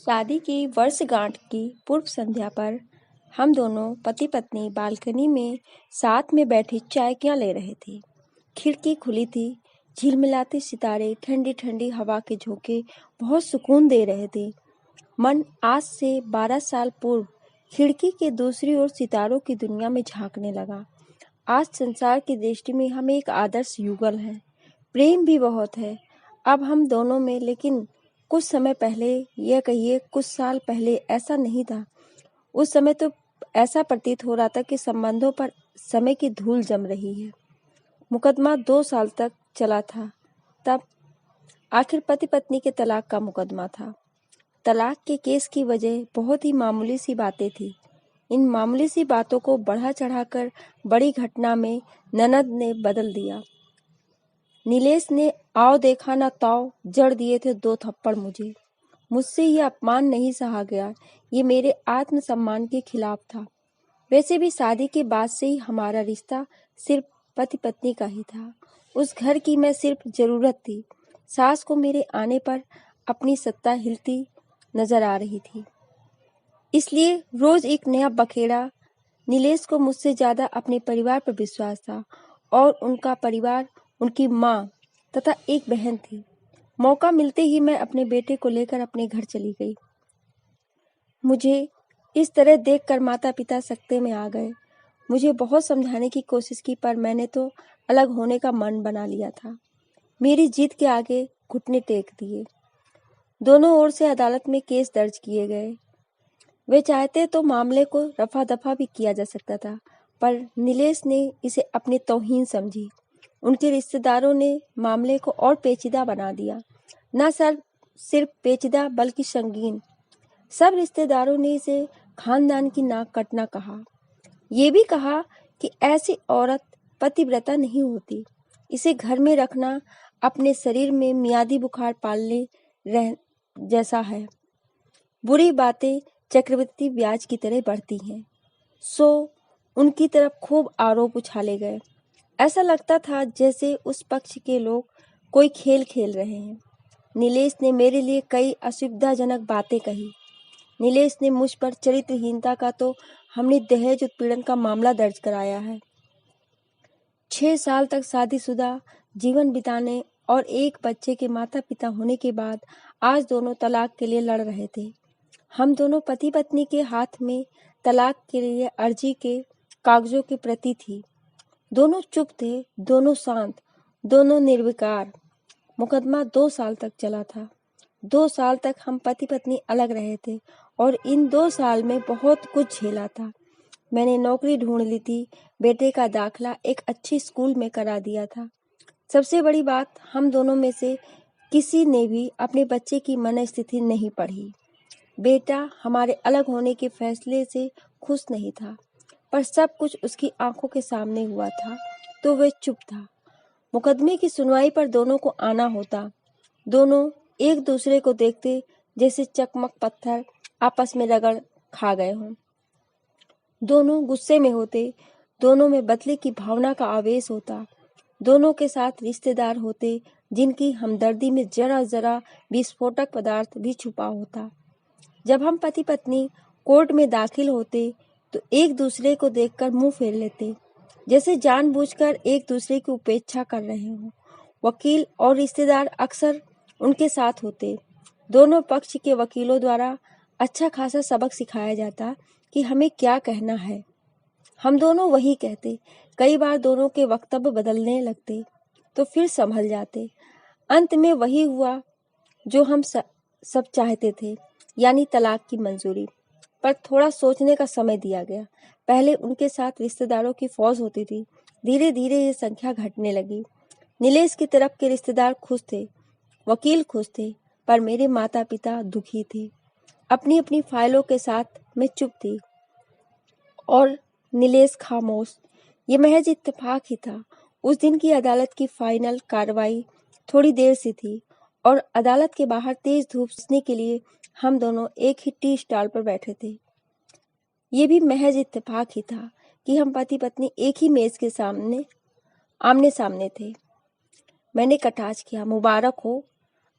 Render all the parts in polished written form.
शादी की वर्षगांठ की पूर्व संध्या पर हम दोनों पति पत्नी बालकनी में साथ में बैठे चाय ले रहे थे। खिड़की खुली थी। झिलमिलाते सितारे ठंडी ठंडी हवा के झोंके बहुत सुकून दे रहे थे। मन आज से 12 साल पूर्व खिड़की के दूसरी ओर सितारों की दुनिया में झांकने लगा। आज संसार की दृष्टि में हम एक आदर्श युगल हैं। प्रेम भी बहुत है अब हम दोनों में, लेकिन कुछ समय पहले, यह कहिए कुछ साल पहले ऐसा नहीं था। उस समय तो ऐसा प्रतीत हो रहा था कि संबंधों पर समय की धूल जम रही है। मुकदमा 2 साल तक चला था। तब आखिर पति पत्नी के तलाक का मुकदमा था। तलाक के केस की वजह बहुत ही मामूली सी बातें थी। इन मामूली सी बातों को बढ़ा चढ़ाकर बड़ी घटना में ननद ने बदल दिया। नीलेश ने आओ देखा ना ताओ जड़ दिए थे 2 थप्पड़ मुझे। मुझसे ये अपमान नहीं सहा गया। ये मेरे आत्मसम्मान के खिलाफ था। वैसे भी शादी के बाद से ही हमारा रिश्ता सिर्फ पति पत्नी का ही था। उस घर की मैं सिर्फ जरूरत थी। सास को मेरे आने पर अपनी सत्ता हिलती नजर आ रही थी, इसलिए रोज एक नया बखेड़ा। नीलेश को मुझसे ज्यादा अपने परिवार पर विश्वास था और उनका परिवार उनकी माँ तथा एक बहन थी। मौका मिलते ही मैं अपने बेटे को लेकर अपने घर चली गई। मुझे इस तरह देखकर माता पिता सकते में आ गए। मुझे बहुत समझाने की कोशिश की, पर मैंने तो अलग होने का मन बना लिया था। मेरी जिद के आगे घुटने टेक दिए। दोनों ओर से अदालत में केस दर्ज किए गए। वे चाहते तो मामले को रफा दफा भी किया जा सकता था, पर नीलेश ने इसे अपनी तौहीन समझी। उनके रिश्तेदारों ने मामले को और पेचीदा बना दिया। न सिर्फ पेचीदा बल्कि संगीन। सब रिश्तेदारों ने इसे खानदान की नाक कटना कहा। ये भी कहा कि ऐसी औरत पतिव्रता नहीं होती। इसे घर में रखना अपने शरीर में मियादी बुखार पालने जैसा है। बुरी बातें चक्रवृद्धि ब्याज की तरह बढ़ती हैं। सो उनकी तरफ खूब आरोप उछाले गए। ऐसा लगता था जैसे उस पक्ष के लोग कोई खेल खेल रहे हैं। नीलेश ने मेरे लिए कई असुविधाजनक बातें कही। नीलेश ने मुझ पर चरित्रहीनता का तो हमने दहेज उत्पीड़न का मामला दर्ज कराया है। 6 साल तक शादीशुदा जीवन बिताने और एक बच्चे के माता पिता होने के बाद आज दोनों तलाक के लिए लड़ रहे थे। हम दोनों पति पत्नी के हाथ में तलाक के लिए अर्जी के कागजों की प्रति थी। दोनों चुप थे, दोनों शांत, दोनों निर्विकार। मुकदमा 2 साल तक चला था। 2 साल तक हम पति पत्नी अलग रहे थे और इन 2 साल में बहुत कुछ झेला था। मैंने नौकरी ढूंढ ली थी। बेटे का दाखला एक अच्छी स्कूल में करा दिया था। सबसे बड़ी बात, हम दोनों में से किसी ने भी अपने बच्चे की मनस्थिति नहीं पढ़ी। बेटा हमारे अलग होने के फैसले से खुश नहीं था, पर सब कुछ उसकी आंखों के सामने हुआ था तो वह चुप था। मुकदमे की सुनवाई पर दोनों को आना होता। दोनों एक दूसरे को देखते जैसे चकमक पत्थर आपस में रगड़ खा गए हों। दोनों गुस्से में होते। दोनों में बदले की भावना का आवेश होता। दोनों के साथ रिश्तेदार होते जिनकी हमदर्दी में जरा जरा विस्फोटक पदार्थ भी छुपा होता। जब हम पति पत्नी कोर्ट में दाखिल होते तो एक दूसरे को देखकर मुंह फेर लेते, जैसे जानबूझकर एक दूसरे की उपेक्षा कर रहे हों। वकील और रिश्तेदार अक्सर उनके साथ होते। दोनों पक्ष के वकीलों द्वारा अच्छा खासा सबक सिखाया जाता कि हमें क्या कहना है। हम दोनों वही कहते। कई बार दोनों के वक्तव्य बदलने लगते तो फिर संभल जाते। अंत में वही हुआ जो हम सब चाहते थे, यानी तलाक की मंजूरी। पर थोड़ा सोचने का समय दिया गया। पहले उनके साथ रिश्तेदारों की फौज होती थी। धीरे धीरे ये संख्या घटने लगी। नीलेश की तरफ के रिश्तेदार खुश थे, वकील खुश थे, पर मेरे माता पिता दुखी थे। अपनी अपनी फाइलों के साथ मैं चुप थी और नीलेश खामोश। ये महज इत्तेफाक ही था। उस दिन की अदालत की फाइनल कार्रवाई थोड़ी देर से थी और अदालत के बाहर तेज धूप सेकने के लिए हम दोनों एक ही टी स्टॉल पर बैठे थे। ये भी महज इत्तेफाक ही था कि हम पति पत्नी एक ही मेज के सामने आमने सामने थे। मैंने कटाक्ष किया, मुबारक हो,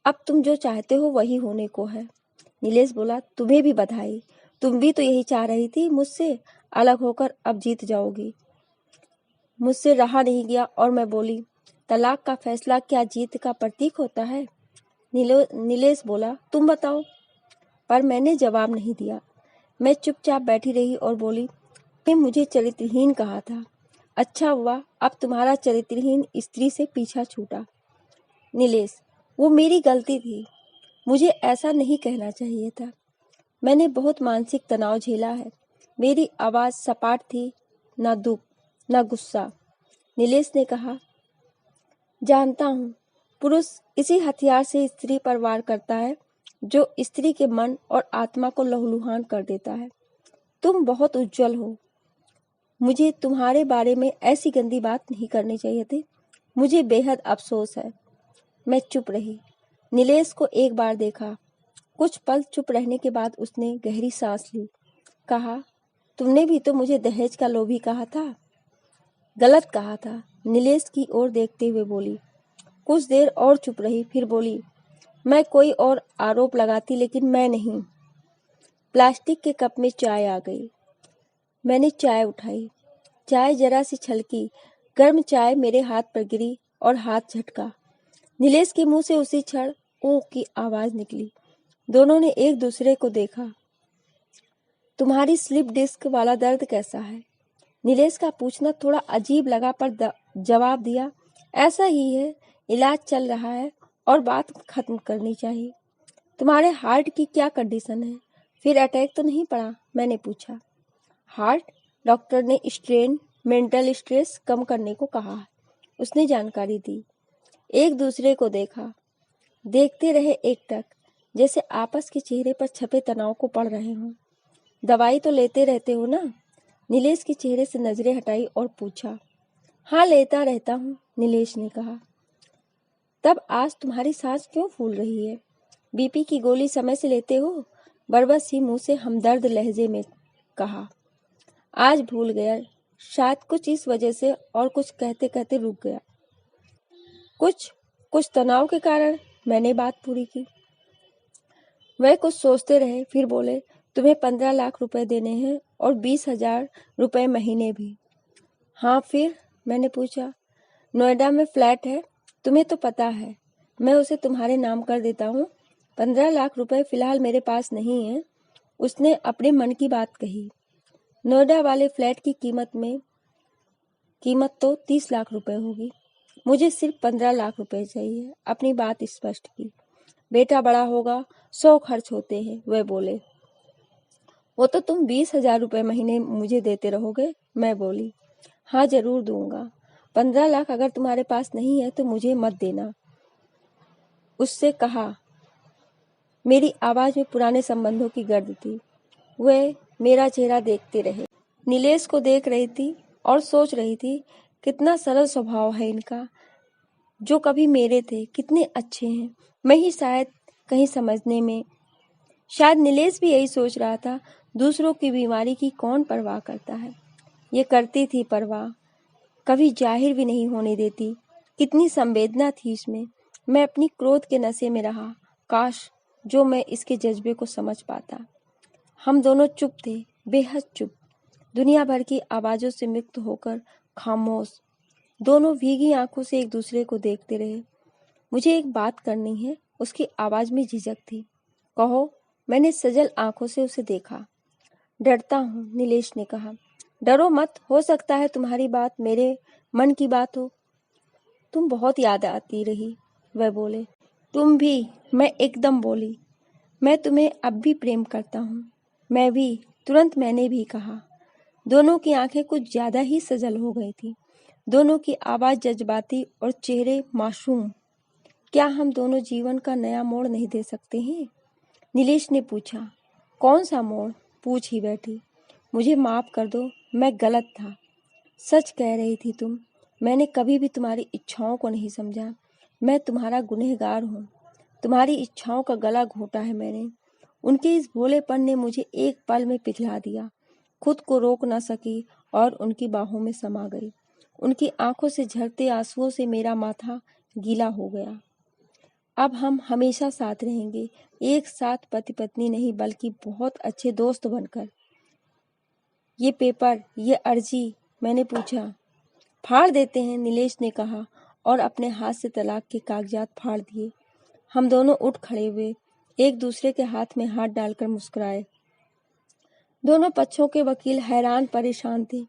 अब तुम जो चाहते हो वही होने को है। नीलेश बोला, तुम्हें भी बधाई, तुम भी तो यही चाह रही थी मुझसे अलग होकर, अब जीत जाओगी। मुझसे रहा नहीं गया और मैं बोली, तलाक का फैसला क्या जीत का प्रतीक होता है? नीलेश बोला, तुम बताओ। पर मैंने जवाब नहीं दिया। मैं चुपचाप बैठी रही और बोली, तुमने मुझे चरित्रहीन कहा था, अच्छा हुआ अब तुम्हारा चरित्रहीन स्त्री से पीछा छूटा। नीलेश, वो मेरी गलती थी, मुझे ऐसा नहीं कहना चाहिए था। मैंने बहुत मानसिक तनाव झेला है। मेरी आवाज सपाट थी, न दुख न गुस्सा। नीलेश ने कहा, जानता हूँ, पुरुष इसी हथियार से स्त्री पर वार करता है जो स्त्री के मन और आत्मा को लहूलुहान कर देता है। तुम बहुत उज्जवल हो, मुझे तुम्हारे बारे में ऐसी गंदी बात नहीं करनी चाहिए थी। मुझे बेहद अफसोस है। मैं चुप रही। नीलेश को एक बार देखा। कुछ पल चुप रहने के बाद उसने गहरी सांस ली। कहा, तुमने भी तो मुझे दहेज का लोभी कहा था। गलत कहा था। नीलेश की ओर देखते हुए बोली। कुछ देर और चुप रही, फिर बोली, मैं कोई और आरोप लगाती, लेकिन मैं नहीं। प्लास्टिक के कप में चाय आ गई। मैंने चाय उठाई। चाय जरा सी छलकी। गर्म चाय मेरे हाथ पर गिरी और हाथ झटका। नीलेश के मुंह से उसी क्षण ऊँ की आवाज निकली। दोनों ने एक दूसरे को देखा। तुम्हारी स्लिप डिस्क वाला दर्द कैसा है? नीलेश का पूछना थोड़ा अजीब लगा, पर जवाब दिया, ऐसा ही है, इलाज चल रहा है और बात खत्म करनी चाहिए। तुम्हारे हार्ट की क्या कंडीशन है? फिर अटैक तो नहीं पड़ा? मैंने पूछा। हार्ट? डॉक्टर ने स्ट्रेन, मेंटल स्ट्रेस कम करने को कहा है, उसने जानकारी दी। एक दूसरे को देखा। देखते रहे एकटक, जैसे आपस के चेहरे पर छपे तनाव को पढ़ रहे हों। दवाई तो लेते रहते हो ना? नीलेश के चेहरे से नजरें हटाई और पूछा। हाँ, लेता रहता हूँ, नीलेश ने कहा। तब आज तुम्हारी सांस क्यों फूल रही है? बीपी की गोली समय से लेते हो? बरबस ही मुंह से हमदर्द लहजे में कहा। आज भूल गया, शायद कुछ इस वजह से, और कुछ कहते कहते रुक गया। कुछ तनाव के कारण, मैंने बात पूरी की। वह कुछ सोचते रहे, फिर बोले, तुम्हें 15 लाख रुपए देने हैं और 20,000 रुपए महीने भी। हाँ फिर? मैंने पूछा। नोएडा में फ्लैट है, तुम्हें तो पता है, मैं उसे तुम्हारे नाम कर देता हूँ। 15 लाख रुपए फिलहाल मेरे पास नहीं है। उसने अपने मन की बात कही। नोएडा वाले फ्लैट की कीमत तो 30 लाख रुपए होगी। मुझे सिर्फ 15 लाख रुपए चाहिए। अपनी बात स्पष्ट की। बेटा बड़ा होगा, 100 खर्च होते हैं, वे बोले। वो तो तुम 20,000 रुपए महीने मुझे देते रहोगे, मैं बोली। हाँ, जरूर दूंगा। 15 लाख अगर तुम्हारे पास नहीं है तो मुझे मत देना, उससे कहा। मेरी आवाज में पुराने संबंधों की गर्द थी। वे मेरा चेहरा देखते रहे। नीलेश को देख रही थी और सोच रही थी, कितना सरल स्वभाव है इनका, जो कभी मेरे थे, कितने अच्छे हैं। मैं ही शायद कहीं समझने में। शायद नीलेश भी यही सोच रहा था, दूसरों की बीमारी की कौन परवाह करता है। ये करती थी परवाह, कभी जाहिर भी नहीं होने देती। कितनी संवेदना थी इसमें। मैं अपनी क्रोध के नशे में रहा। काश जो मैं इसके जज्बे को समझ पाता। हम दोनों चुप थे, बेहद चुप, दुनिया भर की आवाजों से मुक्त होकर खामोश। दोनों भीगी आंखों से एक दूसरे को देखते रहे। मुझे एक बात करनी है, उसकी आवाज में झिझक थी। कहो, मैंने सजल आंखों से उसे देखा। डरता हूँ, नीलेश ने कहा। डरो मत, हो सकता है तुम्हारी बात मेरे मन की बात हो। तुम बहुत याद आती रही, वह बोले। तुम भी, मैं एकदम बोली। मैं तुम्हें अब भी प्रेम करता हूँ। मैं भी, तुरंत मैंने भी कहा। दोनों की आंखें कुछ ज्यादा ही सजल हो गई थी। दोनों की आवाज जज्बाती और चेहरे मासूम। क्या हम दोनों जीवन का नया मोड़ नहीं दे सकते हैं? नीलेश ने पूछा। कौन सा मोड़? पूछ ही बैठी। मुझे माफ कर दो, मैं गलत था। सच कह रही थी तुम। मैंने कभी भी तुम्हारी इच्छाओं को नहीं समझा। मैं तुम्हारा गुनहगार हूँ। तुम्हारी इच्छाओं का गला घोटा है मैंने। उनके इस भोलेपन ने मुझे एक पल में पिघला दिया। खुद को रोक न सकी और उनकी बाहों में समा गई। उनकी आंखों से झरते आंसुओं से मेरा माथा गीला हो गया। अब हम हमेशा साथ रहेंगे, एक साथ पति पत्नी नहीं बल्कि बहुत अच्छे दोस्त बनकर। ये पेपर, ये अर्जी, मैंने पूछा। फाड़ देते हैं, नीलेश ने कहा और अपने हाथ से तलाक के कागजात फाड़ दिए। हम दोनों उठ खड़े हुए, एक दूसरे के हाथ में हाथ डालकर मुस्कुराए। दोनों पक्षों के वकील हैरान परेशान थे।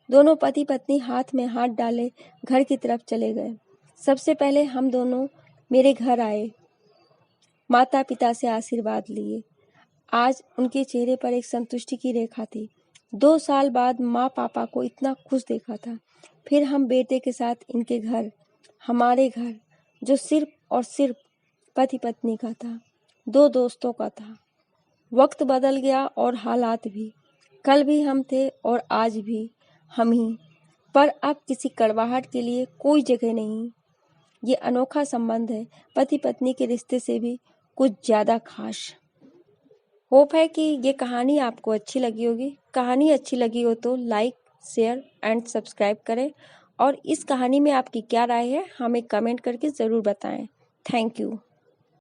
दोनों पति पत्नी हाथ में हाथ डाले घर की तरफ चले गए। सबसे पहले हम दोनों मेरे घर आए, माता पिता से आशीर्वाद लिए। आज उनके चेहरे पर एक संतुष्टि की रेखा थी। 2 साल बाद माँ पापा को इतना खुश देखा था। फिर हम बेटे के साथ इनके घर, हमारे घर, जो सिर्फ और सिर्फ पति पत्नी का था, 2 दोस्तों का था। वक्त बदल गया और हालात भी। कल भी हम थे और आज भी हम ही, पर अब किसी कड़वाहट के लिए कोई जगह नहीं। ये अनोखा संबंध है, पति पत्नी के रिश्ते से भी कुछ ज़्यादा खास। होप है कि ये कहानी आपको अच्छी लगी होगी। कहानी अच्छी लगी हो तो लाइक, शेयर एंड सब्सक्राइब करें और इस कहानी में आपकी क्या राय है हमें कमेंट करके ज़रूर बताएं। Thank you.